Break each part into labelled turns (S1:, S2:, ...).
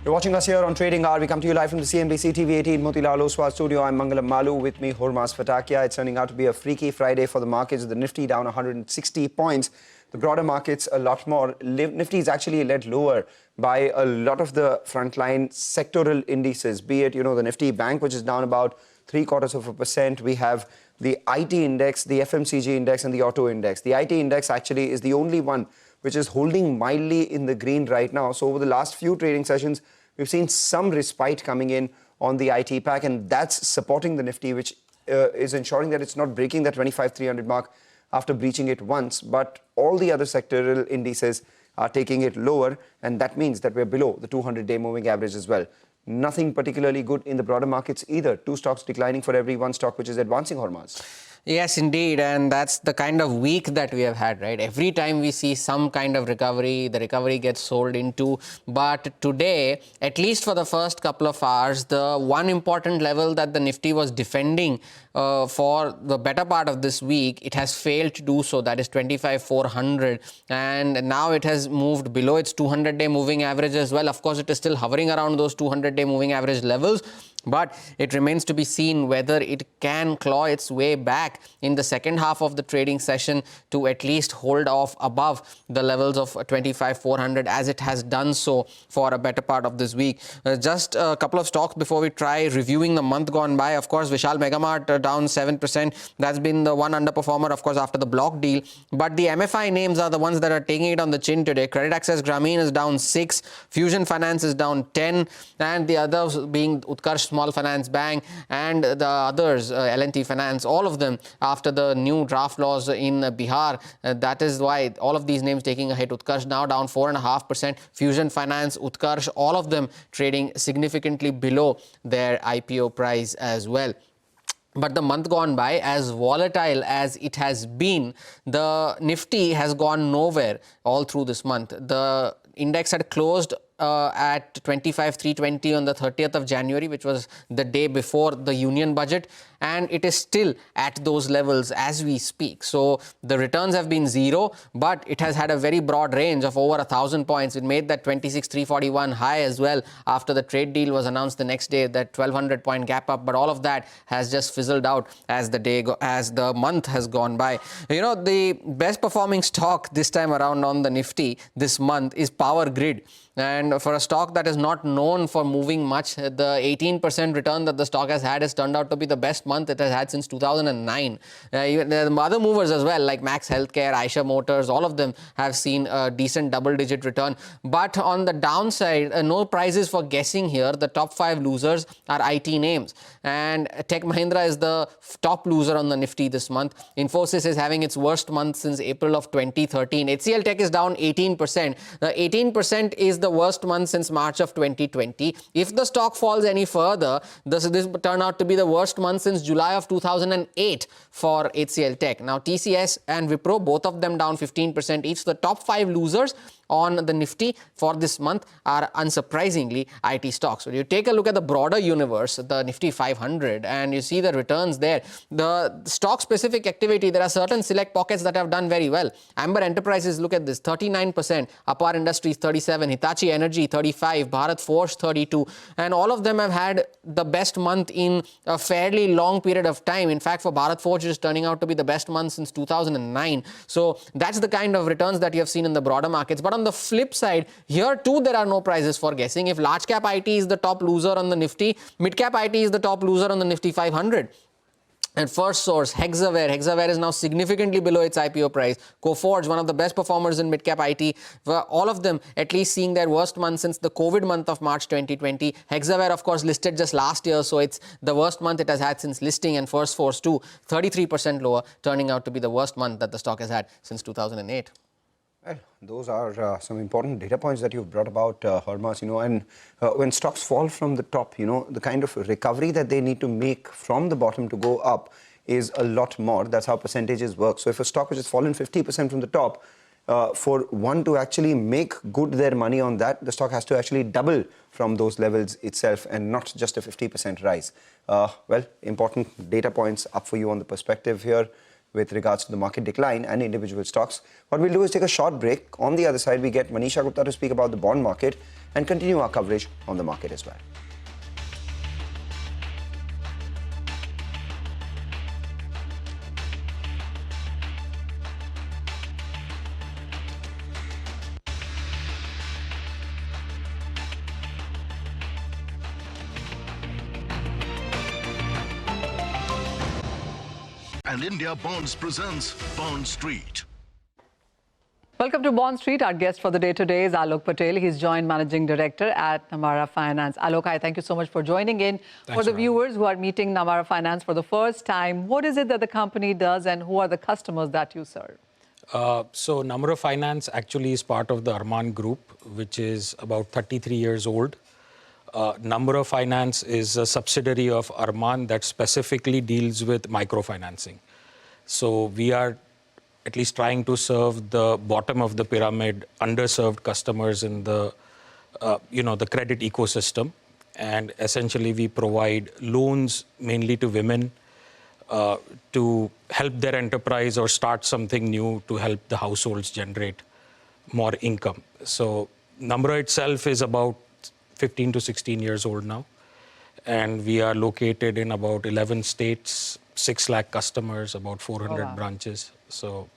S1: You're watching us here on Trading Hour. We come to you live from the CNBC TV 18 Motilal Oswal studio. I'm Mangalam Malu. With me, Hormaz Fatakia. It's turning out to be a freaky Friday for the markets. The Nifty down 160 points. The broader markets a lot more. Nifty is actually led lower by a lot of the frontline sectoral indices, be it, the Nifty Bank, which is down about 0.75%. We have the IT index, the FMCG index, and the auto index. The IT index actually is the only one which is holding mildly in the green right now. So over the last few trading sessions, we've seen some respite coming in on the IT pack, and that's supporting the Nifty, which is ensuring that it's not breaking that 25,300 mark after breaching it once. But all the other sectoral indices are taking it lower, and that means that we're below the 200-day moving average as well. Nothing particularly good in the broader markets either. Two stocks declining for every one stock which is advancing, Hormaz.
S2: Yes, indeed. And that's the kind of week that we have had, right? Every time we see some kind of recovery, the recovery gets sold into. But today, at least for the first couple of hours, the one important level that the Nifty was defending for the better part of this week, it has failed to do so. That is 25,400. And now it has moved below its 200-day moving average as well. Of course, it is still hovering around those 200-day moving average levels. But it remains to be seen whether it can claw its way back in the second half of the trading session to at least hold off above the levels of 25,400 as it has done so for a better part of this week. Just a couple of stocks before we try reviewing the month gone by. Of course, Vishal Megamart down 7%. That's been the one underperformer, of course, after the block deal. But the MFI names are the ones that are taking it on the chin today. Credit Access Grameen is down 6. Fusion Finance is down 10. And the others being Utkarsh Small Finance Bank and the others, L&T Finance, all of them after the new draft laws in Bihar. That is why all of these names taking a hit. Utkarsh now down 4.5%. Fusion Finance, Utkarsh, all of them trading significantly below their IPO price as well. But the month gone by, as volatile as it has been, the Nifty has gone nowhere all through this month. The index had closed at 25,320 on the 30th of January, which was the day before the union budget, and it is still at those levels as we speak. So the returns have been zero, but it has had a very broad range of over 1,000 points. It made that 26,341 high as well after the trade deal was announced the next day, that 1,200 point gap up. But all of that has just fizzled out as the month has gone by. The best performing stock this time around on the Nifty this month is Power Grid. And for a stock that is not known for moving much, the 18% return that the stock has had has turned out to be the best month it has had since 2009. Even the other movers as well, like Max Healthcare, Eicher Motors, all of them have seen a decent double-digit return. But on the downside, no prizes for guessing here. The top 5 losers are IT names. And Tech Mahindra is the top loser on the Nifty this month. Infosys is having its worst month since April of 2013. HCL Tech is down 18%. The 18% is the worst month since March of 2020. If the stock falls any further, this will turn out to be the worst month since July of 2008 for HCL Tech. Now, TCS and Wipro, both of them down 15% each. The top 5 losers on the Nifty for this month are unsurprisingly IT stocks. So you take a look at the broader universe, the Nifty 500, and you see the returns there. The stock-specific activity, there are certain select pockets that have done very well. Amber Enterprises, look at this, 39%. Apar Industries, 37%. Hitachi Energy, 35%. Bharat Forge, 32%. And all of them have had the best month in a fairly long period of time. In fact, for Bharat Forge, it is turning out to be the best month since 2009. So that's the kind of returns that you have seen in the broader markets. But on the flip side, here too there are no prizes for guessing. If large cap IT is the top loser on the Nifty, mid cap IT is the top loser on the Nifty 500. And first source, Hexaware is now significantly below its IPO price. Coforge, one of the best performers in mid-cap IT, all of them at least seeing their worst month since the COVID month of March 2020. Hexaware, of course, listed just last year, so it's the worst month it has had since listing. And First Source too, 33% lower, turning out to be the worst month that the stock has had since 2008.
S1: Well, those are some important data points that you've brought about, Hormaz, and when stocks fall from the top, the kind of recovery that they need to make from the bottom to go up is a lot more. That's how percentages work. So if a stock which has fallen 50% from the top, for one to actually make good their money on that, the stock has to actually double from those levels itself and not just a 50% rise. Well, important data points up for you on the perspective here. with regards to the market decline and individual stocks. What we'll do is take a short break. On the other side, we get Manisha Gupta to speak about the bond market and continue our coverage on the market as well.
S3: And India Bonds presents Bond Street.
S4: Welcome to Bond Street. Our guest for the day today is Alok Patel. He's Joint Managing Director at Namra Finance. Alok, hi, thank you so much for joining in. For the viewers who are meeting Namra Finance for the first time, what is it that the company does and who are the customers that you serve?
S5: So Namra Finance actually is part of the Arman Group, which is about 33 years old. Namra Finance is a subsidiary of Arman that specifically deals with microfinancing. So we are at least trying to serve the bottom of the pyramid, underserved customers in the, the credit ecosystem. And essentially we provide loans mainly to women to help their enterprise or start something new to help the households generate more income. So Namra itself is about 15 to 16 years old now. And we are located in about 11 states, 6 lakh customers, about 400 branches. So,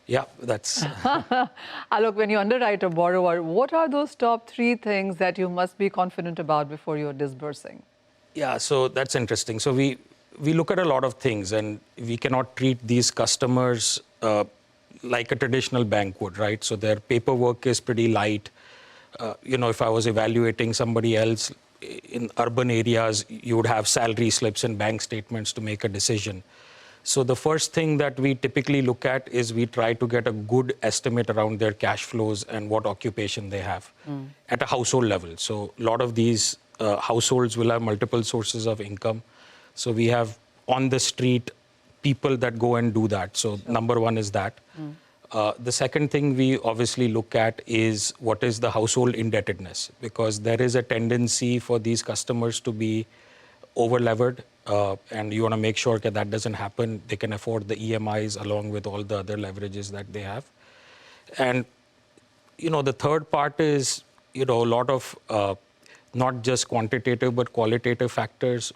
S5: yeah, that's...
S4: Alok, when you underwrite a borrower, what are those top 3 things that you must be confident about before you're disbursing?
S5: Yeah, so that's interesting. So we look at a lot of things, and we cannot treat these customers like a traditional bank would, right? So their paperwork is pretty light. If I was evaluating somebody else in urban areas, you would have salary slips and bank statements to make a decision. So the first thing that we typically look at is we try to get a good estimate around their cash flows and what occupation they have at a household level. So a lot of these households will have multiple sources of income. So we have on the street people that go and do that. So number one is that. The second thing we obviously look at is what is the household indebtedness, because there is a tendency for these customers to be over-levered, and you want to make sure that that doesn't happen. They can afford the EMIs along with all the other leverages that they have. And, the third part is, a lot of not just quantitative but qualitative factors.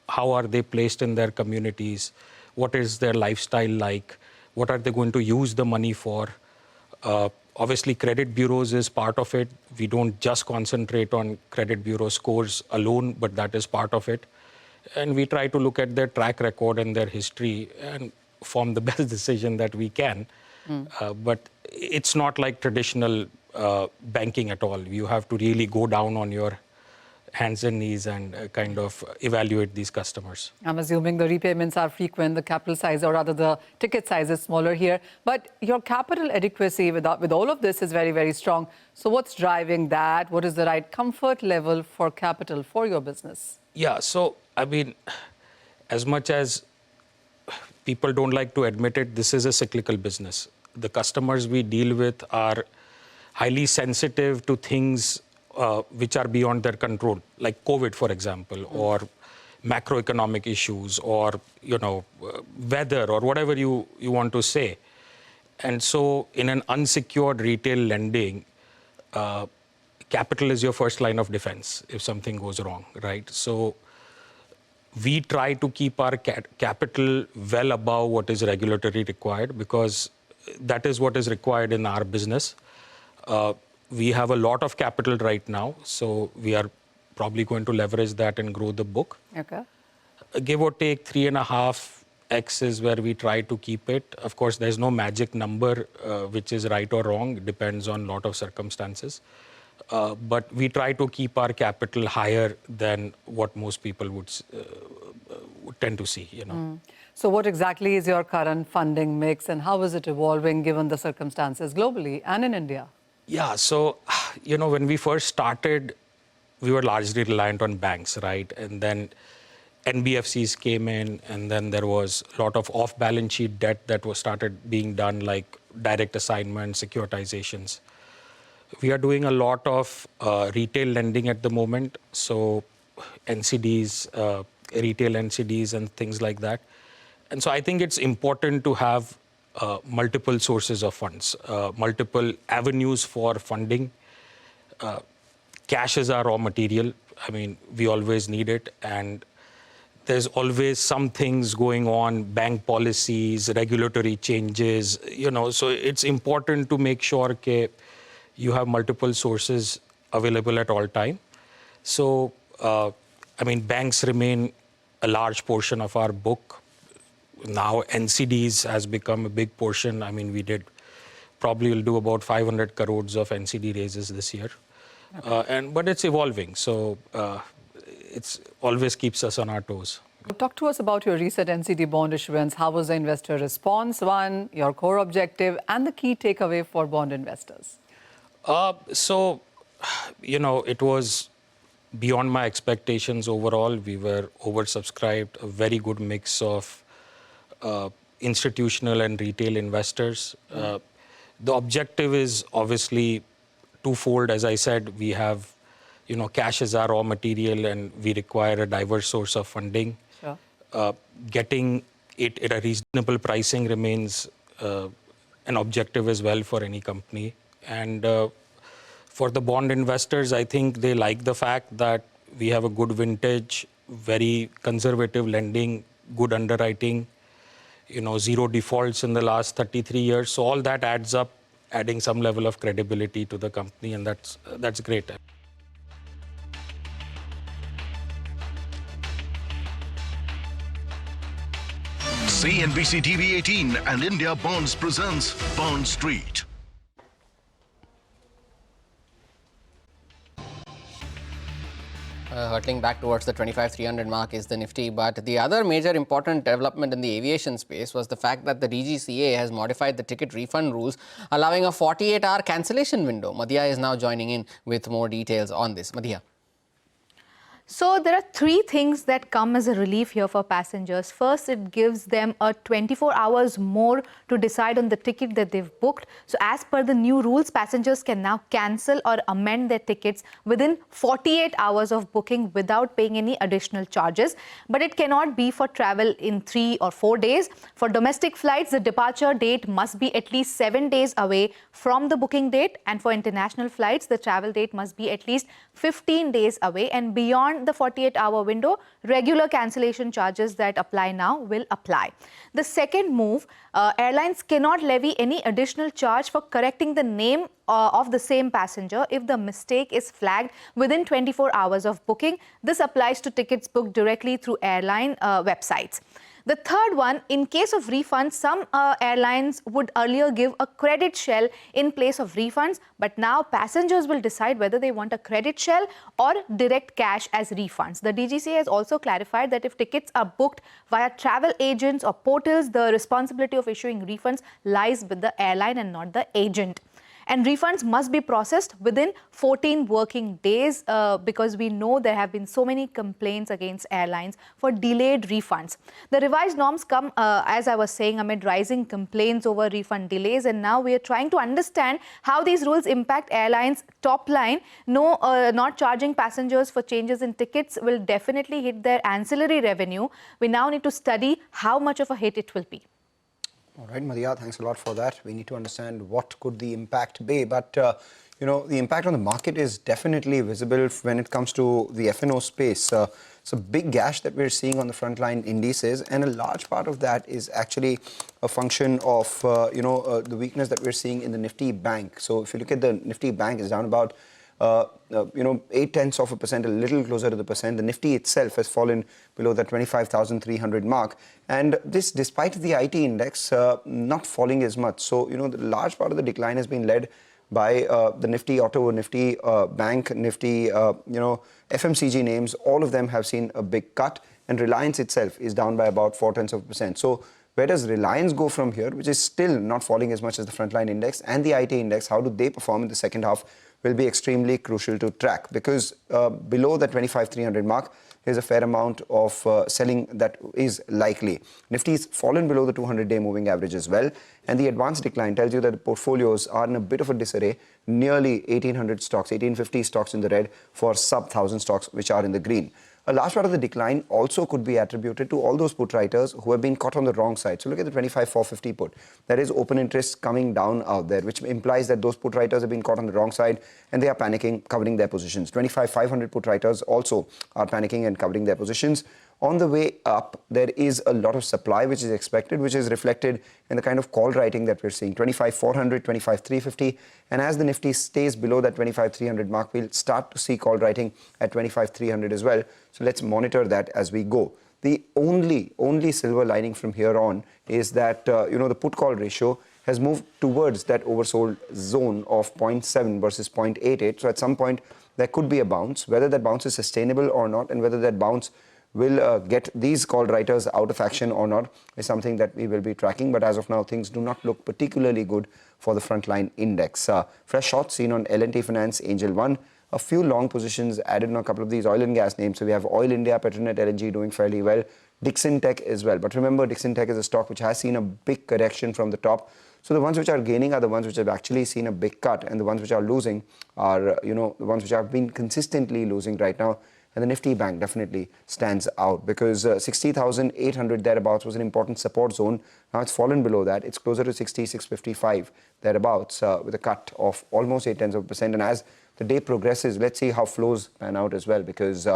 S5: How are they placed in their communities? What is their lifestyle like? What are they going to use the money for? Obviously, credit bureaus is part of it. We don't just concentrate on credit bureau scores alone, but that is part of it. And we try to look at their track record and their history and form the best decision that we can. But it's not like traditional banking at all. You have to really go down on your hands and knees and kind of evaluate these customers.
S4: I'm assuming the repayments are frequent, the capital size, or rather the ticket size is smaller here. But your capital adequacy with all of this is very, very strong. So what's driving that? What is the right comfort level for capital for your business?
S5: Yeah, so, as much as people don't like to admit it, this is a cyclical business. The customers we deal with are highly sensitive to things which are beyond their control, like COVID, for example, or macroeconomic issues, or weather, or whatever you want to say. And so, in an unsecured retail lending, capital is your first line of defense if something goes wrong, right? So, we try to keep our capital well above what is regulatory required, because that is what is required in our business. We have a lot of capital right now, so we are probably going to leverage that and grow the book.
S4: Okay.
S5: Give or take 3.5x is where we try to keep it. Of course, there's no magic number which is right or wrong. It depends on a lot of circumstances. But we try to keep our capital higher than what most people would tend to see,
S4: So what exactly is your current funding mix and how is it evolving given the circumstances globally and in India?
S5: Yeah, so, when we first started, we were largely reliant on banks, right? And then NBFCs came in, and then there was a lot of off-balance sheet debt that was started being done, like direct assignment, securitizations. We are doing a lot of retail lending at the moment, so NCDs, retail NCDs and things like that. And so I think it's important to have multiple sources of funds, multiple avenues for funding. Cash is our raw material. I mean, we always need it. And there's always some things going on, bank policies, regulatory changes, so it's important to make sure that you have multiple sources available at all time. So, banks remain a large portion of our book. Now NCDs has become a big portion. I mean, we'll do about 500 crores of NCD raises this year. But it's evolving. So it's always keeps us on our toes.
S4: Talk to us about your recent NCD bond issuance. How was the investor response? One, your core objective, and the key takeaway for bond investors.
S5: It was beyond my expectations overall. We were oversubscribed, a very good mix of institutional and retail investors. The objective is obviously twofold. As I said, we have, cash is our raw material and we require a diverse source of funding. Sure. Getting it at a reasonable pricing remains an objective as well for any company. And for the bond investors, I think they like the fact that we have a good vintage, very conservative lending, good underwriting, zero defaults in the last 33 years. So all that adds up, adding some level of credibility to the company, and that's great.
S3: CNBC TV 18 and India Bonds presents Bond Street.
S2: Hurtling back towards the 25,300 mark is the Nifty. But the other major important development in the aviation space was the fact that the DGCA has modified the ticket refund rules, allowing a 48-hour cancellation window. Madhya is now joining in with more details on this. Madhya.
S6: So there are three things that come as a relief here for passengers. First, it gives them 24 hours more to decide on the ticket that they've booked. So as per the new rules, passengers can now cancel or amend their tickets within 48 hours of booking without paying any additional charges. But it cannot be for travel in 3 or 4 days. For domestic flights, the departure date must be at least 7 days away from the booking date. And for international flights, the travel date must be at least 15 days away. And beyond the 48-hour window, regular cancellation charges that apply now will apply. The second move, airlines cannot levy any additional charge for correcting the name of the same passenger if the mistake is flagged within 24 hours of booking. This applies to tickets booked directly through airline websites. The third one, in case of refunds, some airlines would earlier give a credit shell in place of refunds, but now passengers will decide whether they want a credit shell or direct cash as refunds. The DGCA has also clarified that if tickets are booked via travel agents or portals, the responsibility of issuing refunds lies with the airline and not the agent. And refunds must be processed within 14 working days because we know there have been so many complaints against airlines for delayed refunds. The revised norms come, as I was saying, amid rising complaints over refund delays. And now we are trying to understand how these rules impact airlines' top line. No, not charging passengers for changes in tickets will definitely hit their ancillary revenue. We now need to study how much of a hit it will be.
S1: All right, Madhya, thanks a lot for that. We need to understand what could the impact be. But, the impact on the market is definitely visible when it comes to the F&O space. It's a big gash that we're seeing on the frontline indices, and a large part of that is actually a function of, the weakness that we're seeing in the Nifty Bank. So if you look at the Nifty Bank, it's down about 0.8%, a little closer to the percent. The Nifty itself has fallen below the 25,300 mark. And this despite the IT index not falling as much. So, the large part of the decline has been led by the Nifty Auto, Nifty Bank, Nifty, FMCG names. All of them have seen a big cut. And Reliance itself is down by about 0.4%. So where does Reliance go from here, which is still not falling as much as the frontline index and the IT index? How do they perform in the second half will be extremely crucial to track, because below the 25,300 mark, there's a fair amount of selling that is likely. Nifty's fallen below the 200-day moving average as well. And the advanced decline tells you that the portfolios are in a bit of a disarray. Nearly 1,800 stocks, 1,850 stocks in the red for sub-1,000 stocks, which are in the green. A large part of the decline also could be attributed to all those put writers who have been caught on the wrong side. So look at the 25,450 put. There is open interest coming down out there, which implies that those put writers have been caught on the wrong side and they are panicking, covering their positions. 25,500 put writers also are panicking and covering their positions. On the way up, there is a lot of supply which is expected, which is reflected in the kind of call writing that we're seeing. 25,400, 25,350. And as the Nifty stays below that 25,300 mark, we'll start to see call writing at 25,300 as well. So let's monitor that as we go. The only silver lining from here on is that, the put call ratio has moved towards that oversold zone of 0.7 versus 0.88. So at some point, there could be a bounce. Whether that bounce is sustainable or not, and whether that bounce will get these call writers out of action or not is something that we will be tracking. But as of now, things do not look particularly good for the frontline index. Fresh shots seen on L&T Finance, Angel One. A few long positions added on a couple of these oil and gas names. So we have Oil India, Petronet LNG doing fairly well. Dixon Tech as well. But remember, Dixon Tech is a stock which has seen a big correction from the top. So the ones which are gaining are the ones which have actually seen a big cut, and the ones which are losing are, the ones which have been consistently losing right now. And the Nifty Bank definitely stands out because 60,800 thereabouts was an important support zone. Now it's fallen below that. It's closer to 60,655 thereabouts with a cut of almost 0.8%. And as the day progresses, let's see how flows pan out as well, because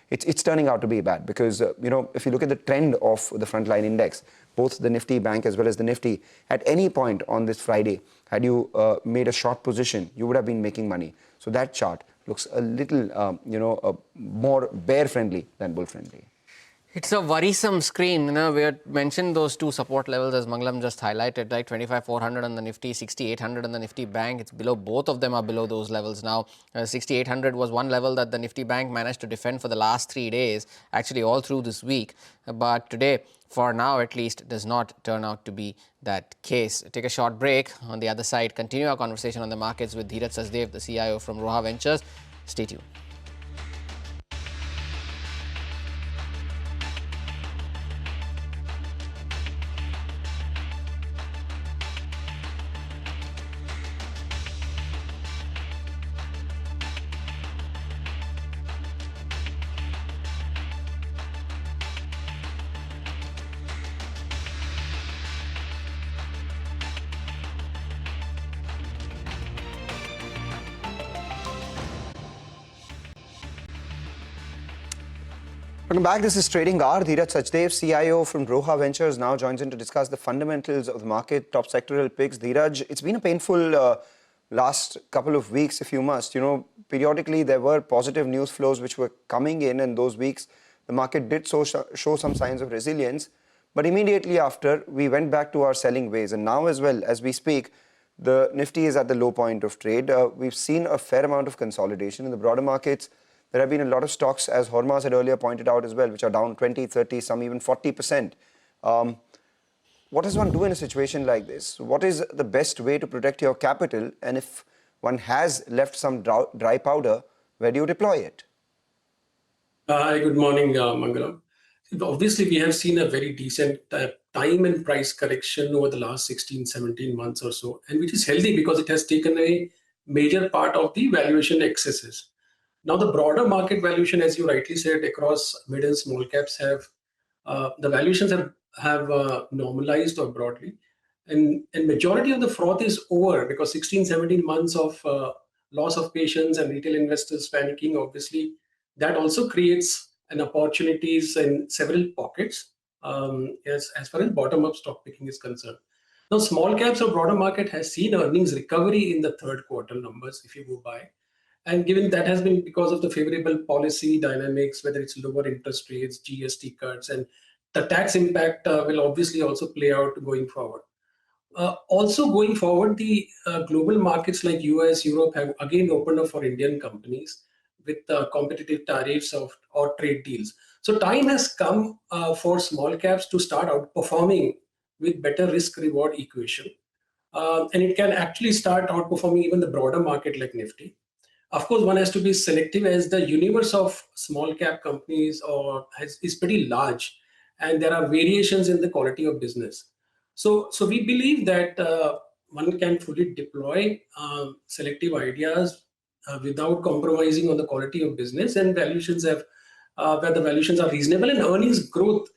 S1: it's turning out to be bad. Because, if you look at the trend of the frontline index, both the Nifty Bank as well as the Nifty, at any point on this Friday, had you made a short position, you would have been making money. So that chart looks a little, more bear-friendly than bull-friendly.
S2: It's a worrisome screen. We had mentioned those two support levels as Mangalam just highlighted, right? 25,400 on the Nifty, 6,800 on the Nifty Bank. It's below, both of them are below those levels now. 6,800 was one level that the Nifty Bank managed to defend for the last 3 days, actually all through this week. But today, for now at least, does not turn out to be that case. Take a short break. On the other side, continue our conversation on the markets with Dheeraj Sachdev, the CIO from Roha Ventures. Stay tuned.
S1: Welcome back. This is Trading Hour. Dheeraj Sachdev, CIO from Roha Ventures, now joins in to discuss the fundamentals of the market, top sectoral picks. Dheeraj, it's been a painful last couple of weeks, if you must. Periodically there were positive news flows which were coming in those weeks the market did show some signs of resilience. But immediately after, we went back to our selling ways. And now as well, as we speak, the Nifty is at the low point of trade. We've seen a fair amount of consolidation in the broader markets. There have been a lot of stocks, as Hormaz had earlier pointed out as well, which are down 20, 30, some even 40%. What does one do in a situation like this? What is the best way to protect your capital? And if one has left some dry powder, where do you deploy it?
S7: Hi, good morning, Mangalam. Obviously, we have seen a very decent time and price correction over the last 16, 17 months or so, and which is healthy because it has taken a major part of the valuation excesses. Now, the broader market valuation, as you rightly said, across mid and small caps the valuations have normalized or broadly. And majority of the froth is over because 16, 17 months of loss of patience and retail investors panicking, obviously, that also creates an opportunities in several pockets as far as bottom-up stock picking is concerned. Now, small caps or broader market has seen earnings recovery in the third quarter numbers, if you go by. And given that has been because of the favorable policy dynamics, whether it's lower interest rates, GST cuts, and the tax impact will obviously also play out going forward. Also going forward, the global markets like US, Europe have again opened up for Indian companies with competitive tariffs or trade deals. So time has come for small caps to start outperforming with better risk reward equation. And it can actually start outperforming even the broader market like Nifty. Of course, one has to be selective as the universe of small cap companies is pretty large and there are variations in the quality of business. So we believe that one can fully deploy selective ideas without compromising on the quality of business, and valuations have where the valuations are reasonable and earnings growth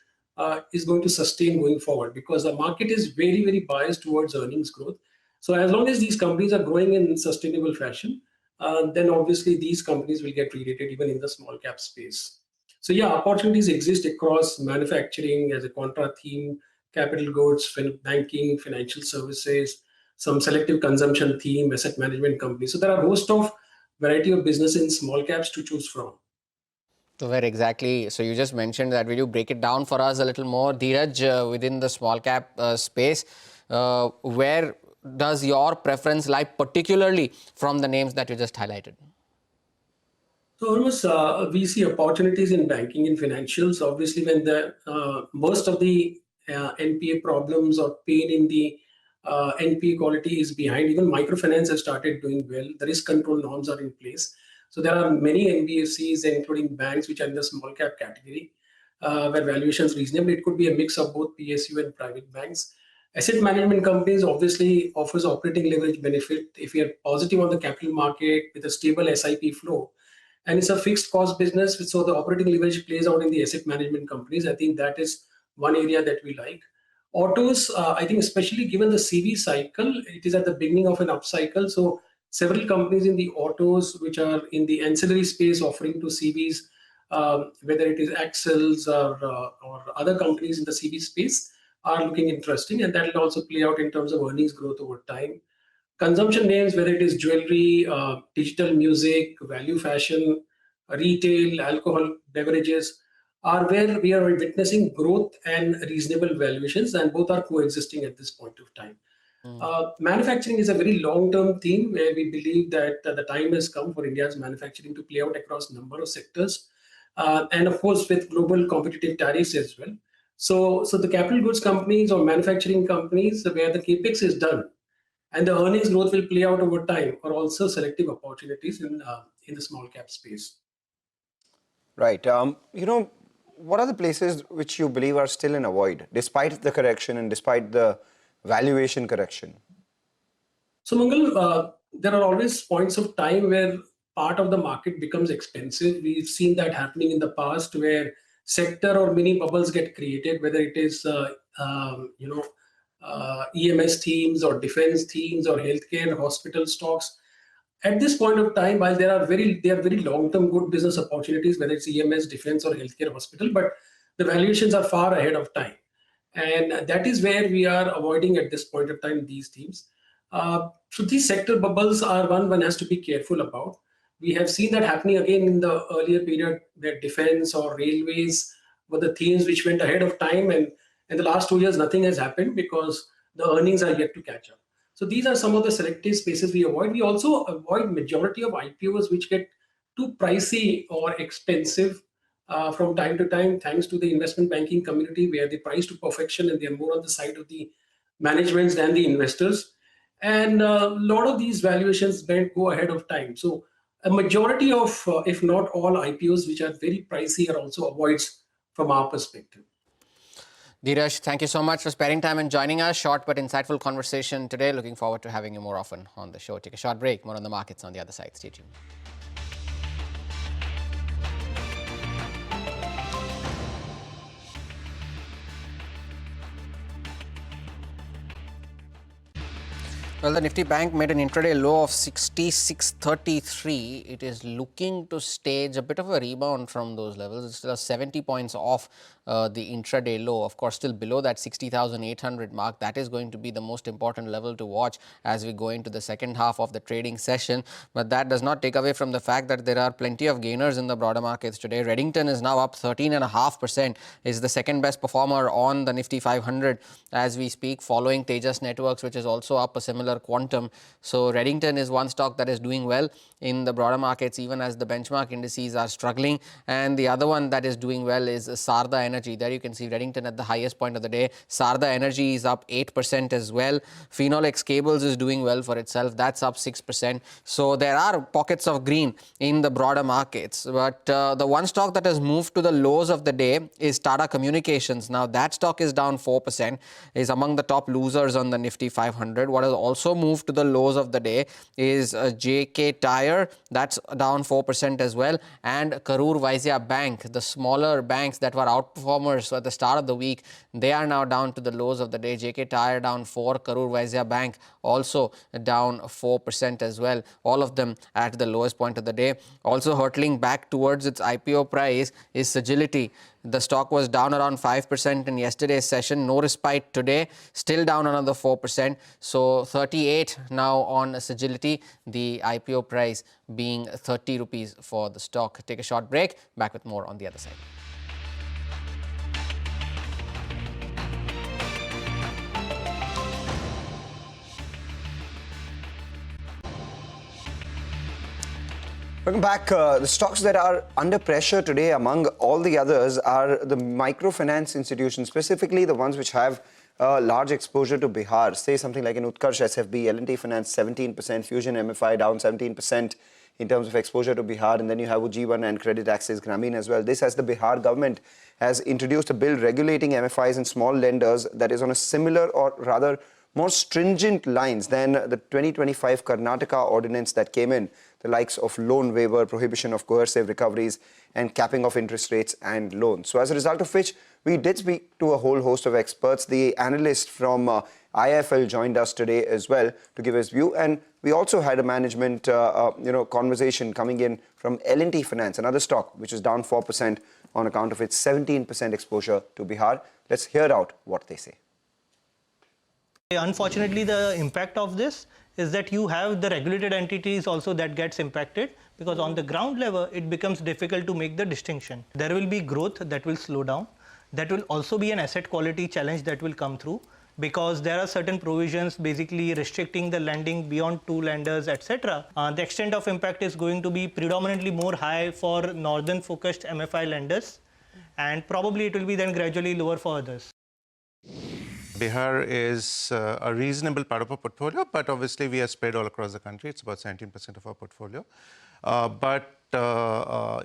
S7: is going to sustain going forward, because the market is very, very biased towards earnings growth. So as long as these companies are growing in sustainable fashion, then obviously these companies will get re-rated even in the small cap space. So yeah, opportunities exist across manufacturing as a contra theme, capital goods, banking, financial services, some selective consumption theme, asset management companies. So there are a host of variety of business in small caps to choose from.
S2: So where exactly, so you just mentioned that, will you break it down for us a little more, Dheeraj, within the small cap space, where does your preference lie, particularly from the names that you just highlighted?
S7: So almost we see opportunities in banking and financials. Obviously, when the most of the NPA problems or pain in the NPA quality is behind, even microfinance has started doing well. The risk control norms are in place. So there are many NBFCs, including banks, which are in the small cap category, where valuations reasonable. It could be a mix of both PSU and private banks. Asset management companies obviously offers operating leverage benefit if you are positive on the capital market with a stable SIP flow, and it's a fixed cost business, so the operating leverage plays out in the asset management companies. I think that is one area that we like. Autos, I think especially given the CV cycle, it is at the beginning of an upcycle. So several companies in the autos which are in the ancillary space offering to CVs, whether it is Axles or other companies in the CV space, are looking interesting, and that will also play out in terms of earnings growth over time. Consumption names, whether it is jewelry, digital music, value fashion, retail, alcohol, beverages, are where we are witnessing growth and reasonable valuations, and both are coexisting at this point of time. Manufacturing is a very long-term theme where we believe that the time has come for India's manufacturing to play out across a number of sectors, and of course with global competitive tariffs as well. So the capital goods companies or manufacturing companies where the capex is done and the earnings growth will play out over time are also selective opportunities in the small cap space.
S1: Right. What are the places which you believe are still in a void, despite the correction and despite the valuation correction?
S7: So, Mangal, there are always points of time where part of the market becomes expensive. We've seen that happening in the past, where sector or mini bubbles get created, whether it is EMS themes or defense themes or healthcare, hospital stocks. At this point of time, while they are very long-term good business opportunities, whether it's EMS, defense, or healthcare, hospital, but the valuations are far ahead of time, and that is where we are avoiding at this point of time these themes. So these sector bubbles are one has to be careful about. We have seen that happening again in the earlier period, where defense or railways were the themes which went ahead of time, and in the last 2 years nothing has happened because the earnings are yet to catch up. So these are some of the selective spaces we avoid. We also avoid majority of IPOs which get too pricey or expensive from time to time, thanks to the investment banking community, where they price to perfection and they're more on the side of the managements than the investors. And a lot of these valuations don't go ahead of time. So a majority of, if not all IPOs which are very pricey, are also avoids from our perspective.
S2: Dheeraj, thank you so much for sparing time and joining us. Short but insightful conversation today. Looking forward to having you more often on the show. Take a short break. More on the markets on the other side. Stay tuned. Well, the Nifty Bank made an intraday low of 66.33. It is looking to stage a bit of a rebound from those levels. It's still 70 points off the intraday low. Of course, still below that 60,800 mark. That is going to be the most important level to watch as we go into the second half of the trading session. But that does not take away from the fact that there are plenty of gainers in the broader markets today. Reddington is now up 13.5%, is the second best performer on the Nifty 500 as we speak, following Tejas Networks, which is also up a similar quantum. So Reddington is one stock that is doing well in the broader markets, even as the benchmark indices are struggling. And the other one that is doing well is Sarda Energy. There you can see Reddington at the highest point of the day. Sarda Energy is up 8% as well. Phenolics Cables is doing well for itself. That's up 6%. So there are pockets of green in the broader markets. But the one stock that has moved to the lows of the day is Tata Communications. Now that stock is down 4%, is among the top losers on the Nifty 500. What has also also moved to the lows of the day is JK Tyre, that's down 4% as well, and Karur Vysya Bank, the smaller banks that were outperformers at the start of the week, they are now down to the lows of the day. JK Tyre down 4, Karur Vysya Bank also down 4% as well, all of them at the lowest point of the day. Also hurtling back towards its IPO price is Sagility. The stock was down around 5% in yesterday's session, no respite today, still down another 4%. So 38 now on Sagility, the IPO price being 30 rupees for the stock. Take a short break, back with more on the other side.
S1: Welcome back. The stocks that are under pressure today, among all the others, are the microfinance institutions, specifically the ones which have large exposure to Bihar. Say something like an Utkarsh SFB, L&T Finance 17%, Fusion MFI down 17% in terms of exposure to Bihar. And then you have Ujjivan and Credit Access Grameen as well. This as the Bihar government has introduced a bill regulating MFIs and small lenders that is on a similar or rather more stringent lines than the 2025 Karnataka ordinance that came in, the likes of loan waiver, prohibition of coercive recoveries, and capping of interest rates and loans. So as a result of which, we did speak to a whole host of experts. The analyst from IIFL joined us today as well to give his view. And we also had a management conversation coming in from L&T Finance, another stock which is down 4% on account of its 17% exposure to Bihar. Let's hear out what they say.
S8: Unfortunately, the impact of this is that you have the regulated entities also that gets impacted, because on the ground level, it becomes difficult to make the distinction. There will be growth that will slow down. That will also be an asset quality challenge that will come through, because there are certain provisions basically restricting the lending beyond 2 lenders, etc. The extent of impact is going to be predominantly more high for northern focused MFI lenders, and probably it will be then gradually lower for others.
S9: Bihar is a reasonable part of our portfolio, but obviously we are spread all across the country. It's about 17% of our portfolio.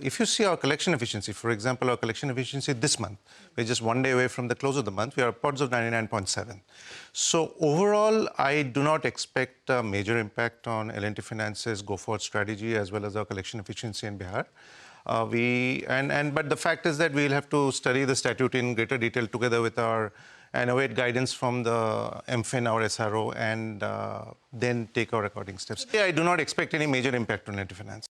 S9: If you see our collection efficiency, for example, our collection efficiency this month, we're just 1 day away from the close of the month, we are upwards of 99.7. So overall, I do not expect a major impact on L&T Finance's go-forward strategy as well as our collection efficiency in Bihar. But the fact is that we'll have to study the statute in greater detail together with our and await guidance from the MFIN or SRO, and then take our according steps. I do not expect any major impact on L&T Finance.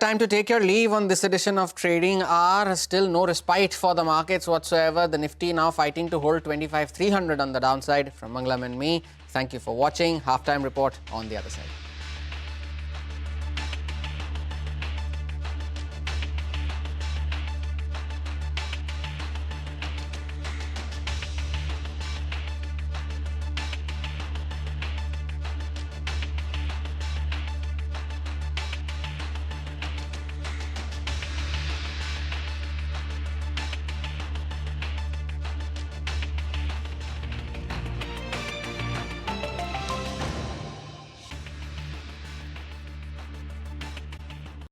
S2: Time to take your leave on this edition of Trading Hour. Still no respite for the markets whatsoever. The Nifty now fighting to hold 25,300 on the downside. From Mangalam and me, thank you for watching. Halftime report on the other side.